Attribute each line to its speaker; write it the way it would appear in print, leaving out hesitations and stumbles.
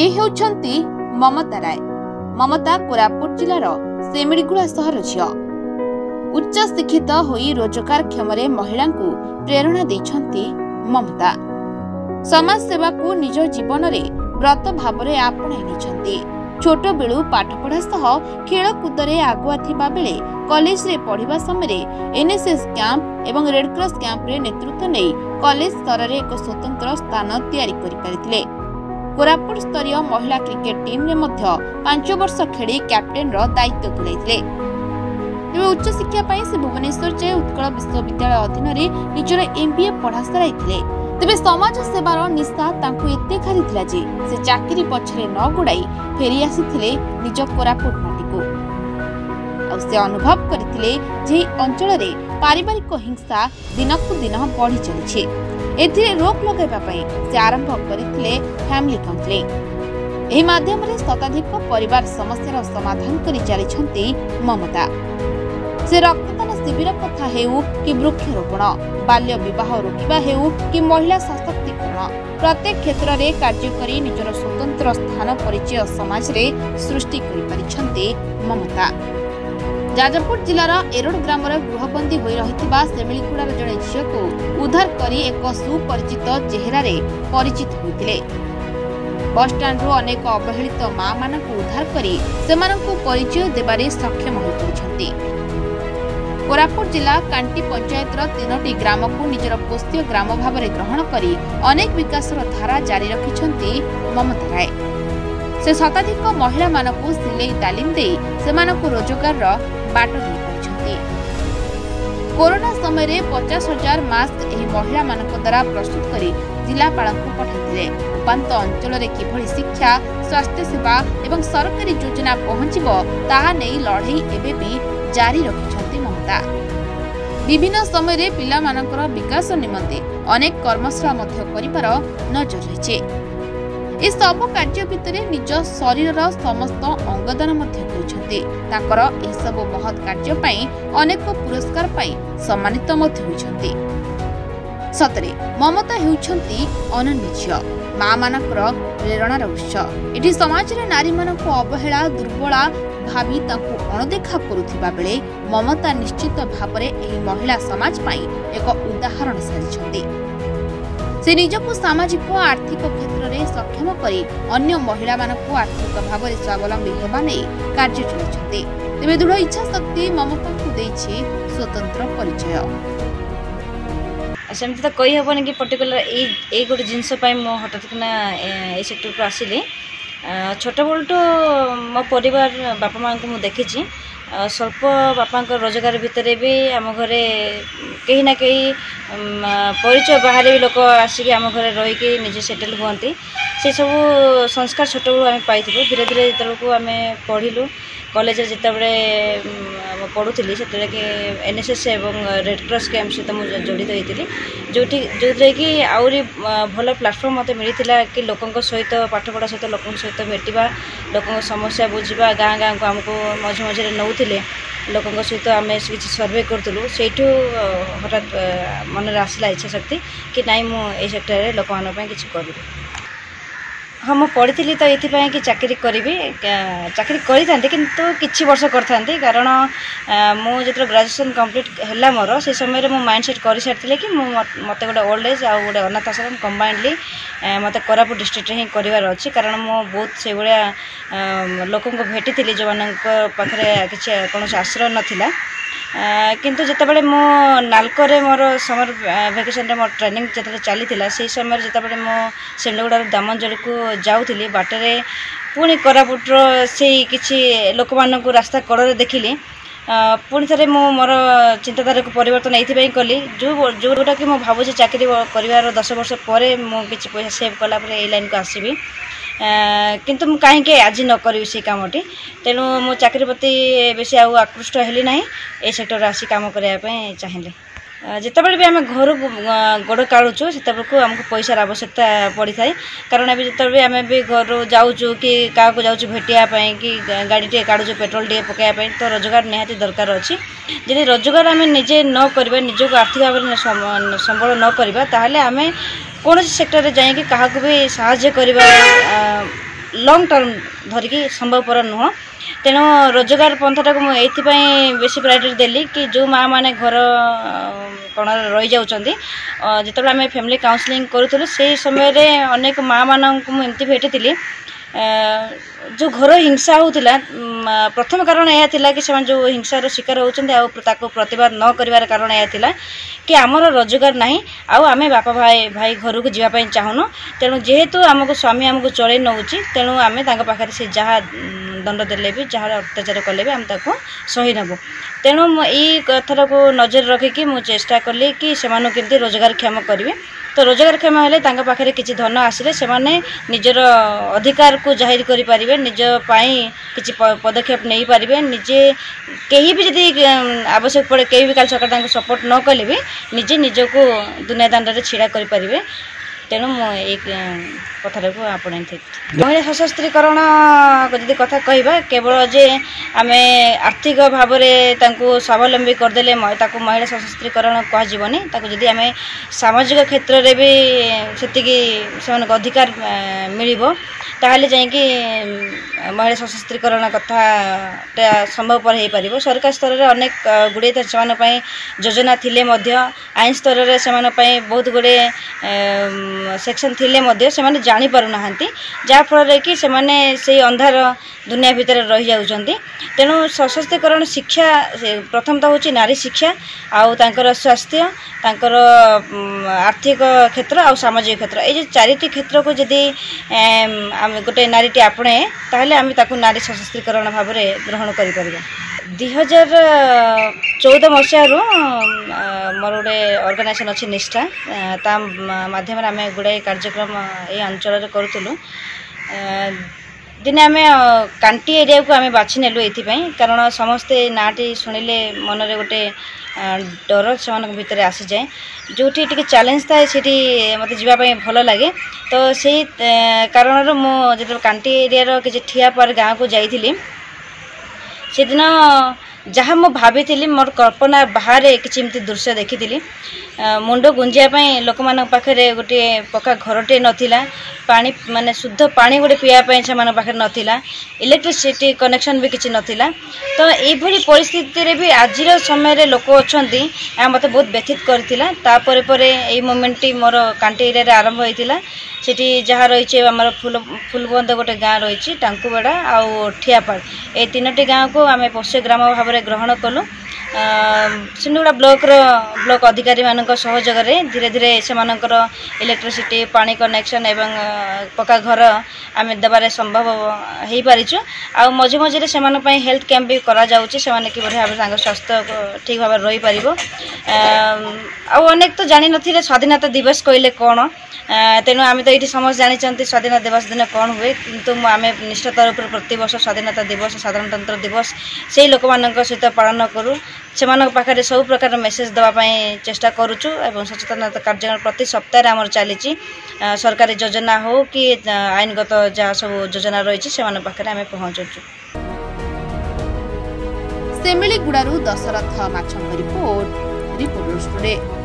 Speaker 1: ये हेउछंती ममता राय। ममता कोरापुट जिलार सेमिड़ीगुड़ा सहर झियो। उच्च शिक्षित होई रोजगार क्षमरे महिला को प्रेरणा देछंती ममता। समाज सेवा को निज जीवन रे व्रत भाव रे आपणाई नेछंती। छोट बेलू पाठपढ़ा सह खेलकूद रे आगुआ थिबा बेले कॉलेज रे पढ़िबा समय एनएसएस कैंप एवं रेडक्रॉस कैंप रे नेतृत्व नै कॉलेज स्तर रे एक स्वतंत्र स्थान तैयारी करि परिथिले। कोरापुट स्तरीय महिला क्रिकेट टीम रे मध्य 5 वर्ष खेली कैप्टेन रो दायित्व तुलाइथिले। तेबे उच्च शिक्षा पाई से भुवनेश्वर जे उत्कल विश्वविद्यालय अधीन रे निजर एमबीए पढ़ा सराइथिले। तेबे समाज सेवार निशा तांकु एते खारिथिला जे से चाकरी पछरे न गुडाई फेरी आसीथिले निज कोरापुट माटी को। आ से अनुभव करथिले जे अंचल रे पारिवारिक हिंसा दिनकु दिन बढ़ी चलिछे। एथिरे रोक लगाइबा पई से आरंभ करथिले फैमिली काउंसलिंग। एही माध्यम रे शताधिक परिवार समस्यार समाधान करि चलिछंती ममता। से रक्तदान शिविर कथा हेउ कि वृक्षरोपण, बाल्य विवाह रोकिबा हेउ कि महिला सशक्तिकरण, प्रत्येक क्षेत्र में कार्य करी निजर स्वतंत्र स्थान परिचय समाज रे सृष्टि करि परिछंती ममता। जाजपुर जिलार एरोड ग्राम गृहबंदी होई रहिथिबा सेमिळीगुड़ार जणे झियो को उद्धार करी एक सुपरिचित चेहरा रे परिचित होइतिले। बस स्टैंड रो अनेक अवहेलित मां मानकु उद्धार करी सेमानकु परिचय देबारे सक्षम होई परिछंती। कोरापुट जिला कांटी पंचायत 3टी ग्राम को निजर पोस्तीय ग्राम भाव में ग्रहण करी अनेक विकास धारा जारी रखिछंती ममता राय। से शताधिक महिला मानकु सिलाई तालीम दे सेमानकु रोजगार बाट दे परिछंती। कोरोना समय रे 50,000 मास्क एही महिला मानक द्वारा प्रस्तुत करी जिलापालଙ୍କୁ पठाइथिले। उपांत अंचल रे किभଳି शिक्षा, स्वास्थ्य सेवा एवं सरकारी योजना पहुंचिबो ताहा नै लढई एबे भी जारी रखिछंती ममता। विभिन्न समय रे पिला मानकर विकास निमंते अनेक कर्मशाला मध्य करिबार नजर रहिछे। ए सब कार्य भितरे निज शरीर समस्त अंगदान मध्य करिछंती। ताकर ए सब महत् कार्य पई अनेक पुरस्कार पई सम्मानित मध्य होइछंती। सतरे ममता हेउछंती अनन्य झियो, मां मानकर प्रेरणार उत्स। एठी समाज रे नारी मानक अवहेला दुर्बला भावी तांकु अणदेखा करुथिबा बेले ममता निश्चित भावरे एही महिला समाज पई एक उदाहरण साजिछंती। से निजको सामाजिक आर्थिक क्षेत्र में सक्षम करी अन्य महिला मानकु आर्थिक भाव में स्वावलंबी हेबा नै कार्य चलाइछंती। तेबे दृढ़ इच्छा शक्ति ममता को देछि स्वतंत्र परिचय।
Speaker 2: सेमती तो कही हेबन कि पर्टिकुलर ए गोटे जिनस पई मो हठात किना ए सेक्टर को आसिले। छोट बलटो मो परिवार बापा मां को मु देखिछि। स्वल्प बापा रोजगार भितर भी आम घरे कहीं ना कहीं परिचय बाहर भी लोक आसिक आम घरे रहीकि निजे सेटल हुअंती। से सब संस्कार छोट बलू आम पाई। धीरे धीरे जो आम पढ़िलु कॉलेज जितेबले पढ़ुली से एनएसएस एवं रेडक्रॉस कैंप सहित मुझे जड़ित होती जो कि आहरी भल प्लाटफर्म मत मिलता कि लोकों सहित पाठपढ़ा सहित लोकों सहित भेटा लोकों समस्या बुझा गाँ गाँ को आमको मझे मझे नौले लोकों सहित आम किसी सर्वे करूँ से हठात मन आसला इच्छा शक्ति कि नाई मुझे सेक्टर लोक कि करी। हाँ मु पढ़ी तो ये कि चाकरी करी चाकरी करी किंतु किछि वर्ष करथांती कारण मुझे ग्रेजुएशन कंप्लीट है मोर से समय मु माइंड सेट कर सारी कि मत गोटे ओल्ड एज आ गए अनाथ आश्रम कंबाइंडली मत कोरापुट डिस्ट्रिक्ट ही करार अच्छी कारण मु बहुत से भाया लोक भेटी जो पाखे किसी कौन आश्रय नाला। किंतु जितेबाला मो नालकोरे मोर समर वेकेशन रे मोर ट्रेनिंग जिते चली से समय जितेबाला मो सेमिळीगुड़ार दामंजल को जाऊली बाटरे पुणी कोरापुटर से किसी लोक मानक रास्ता कड़े देखिली। पुणी थे मोर चिंताधारा को परिवर्तन ये कली जोटा कि मुझे भावुँ चाकरी कर 10 वर्ष पर मुझे पैसा सेव कलापर ये लाइन को आसबि किंतु मु कहीं आज न करी से कमटी तेणु मो चाकरी प्रति बेसी आकृष्ट हेली ना ए सेक्टर आसी कम करने चाहिए। जितेबाला भी आम घर गोड़ काढ़ुचु से आमको पैसार आवश्यकता पड़ी थाए कारण अभी जिते आम भी घर जाऊँ कि क्या जाऊँ भेटापी कि गाड़ी टे काढ़ुचु पेट्रोल टे पकाइवाई तो रोजगार निहाती दरकार अच्छी। जदि रोजगार आम निजे न करवा निजक आर्थिक भाव में संबल न करवा ताहले आम कौन सेक्टर में जाइए क्या भी साहाय्य करवा लंग टर्म धरिकी संभवपर नुह। तेणु रोजगार पंथाटा को मुझे बेसी प्रायोरिटी देली कि जो माँ मैंने घर कण रही जाऊँगी जिते आम फैमिली काउंसलिंग करूँ से समय अनेक माँ मानक मुझे भेटी जो घर हिंसा होता प्रथम कारण यह था कि जो हिंसार शिकार होती प्रतिवाद न कर कारण यह था कि आमर रोजगार ना आम बापा भाई भाई घर को जावाई चाहूनु। तेणु जेहेतु आमको स्वामी आमको चल नौची तेणु आम पाखे से जहाँ दंड देले भी जहाँ अत्याचार कले भी आम सही नबू। तेणु यही कथा को नजर रखिकी मुझे चेष्टा कली कि से केमती रोजगार क्षम करेंगे। तो रोजगार क्षम हेले पाखे किसी धन आसिले से निजर अधिकार को जाहिर करें निज किसी पदक्षेप नहीं पारे निजे कहीं भी जदि आवश्यक पड़े कहीं भी काल सरकार सपोर्ट न कले भी निजे निजको दुनिया दांडे छिड़ा करें। तेणु एक कथा को आपणाई महिला सशस्त्रीकरण जदि कथा कहवा केवल जे आम आर्थिक भाव में स्वावलंबी करदे महिला सशस्त्रीकरण कहजनी जदि आम सामाजिक क्षेत्र में भी से अधिकार मिल ताहले जाइए महिला सशस्त्रीकरण कथा संभवपर हो पार। सरकार स्तर में अनेक गुड़े से योजना थिले आईन स्तर में से बहुत गुड़े सेक्शन थिले से जानी पारु नाहंती जहाँफल कि से अंधार दुनिया भितर रही जाउछंती। तेणु सशस्त्रीकरण शिक्षा प्रथम तो होची नारी शिक्षा आउ तांकर स्वास्थ्य तांकर आर्थिक क्षेत्र आ सामाजिक क्षेत्र ये चारिटी क्षेत्र को जदि गोटे नारीटी आपणे ताहले आम ताकू नारी सशस्त्रीकरण भाव में ग्रहण कर 2014 मसीह मोर गोटे ऑर्गेनाइजेशन अच्छी निष्ठा ता माध्यम आम गुड़ाई कार्यक्रम ये अंचल करूँ। दिने आम कांटी एरिया को आम बाछि नेलु एथिपाई कारण समस्ते नाटी शुणिले मनरे गोटे डर से भितर आसी जाए जोटी टिके चैलेंज थाए सेठी मते जीवाई भल लगे। तो से कारण मुझे कांटी एरिया किसी ठिया पर गाँव को जाइली से दिन जहाँ मु भाभी मोर कल्पना बाहर किसी दृश्य देखी मुंड गुंजापी लोक मान पाखे गोटे पक्का घरटे नाला पानी माने शुद्ध पानी गोटे पीवाई से पाखे नाला इलेक्ट्रिसिटी कनेक्शन भी किसी नाला। तो ये परिस्थिति भी आज समय लोक अच्छा मत बहुत व्यथित करता मोमेंट मोर कांटी एरिया आरंभ होता सेठी जहाँ रही आम फुलबंद गोटे गाँ रही टांकुबेड़ा आउ ठियापाड़ ये तीनोटी गाँव को आम पोष्य ग्राम भाव में ग्रहण कलु। सिंधुगुड़ा ब्लॉक अधिकारी मान सहयोग धीरे धीरे से इलेक्ट्रिसिटी पानी कनेक्शन एवं पक्का घर आम देवार संभव हो पारिछु। आ मझे मझे से हेल्थ कैंप भी करा जाउछि से किभली भाव स्वास्थ्य ठीक भाव रही पारिबो। अनेक तो जानी नथिले स्वाधीनता दिवस कहले कौन तेणु आम तो ये समस्त जानी स्वाधीनता दिवस दिन कौन हुए किंतु आम निष्ठा तरफ प्रति वर्ष स्वाधीनता दिवस साधारणतंत्र दिवस से लोक मान सहित पालन करूँ से पाखे सब प्रकार मेसेज देवाई चेष्टा करुचु एवं सचेतनता कार्यक्रम प्रति सप्ताह आमर चली सरकारी योजना हो कि आईनगत जहाँ सब योजना रही से पाखे आम पहुँचु।
Speaker 1: सेमिलीगुड़ारू दशरथ माछंग रिपोर्ट टुडे।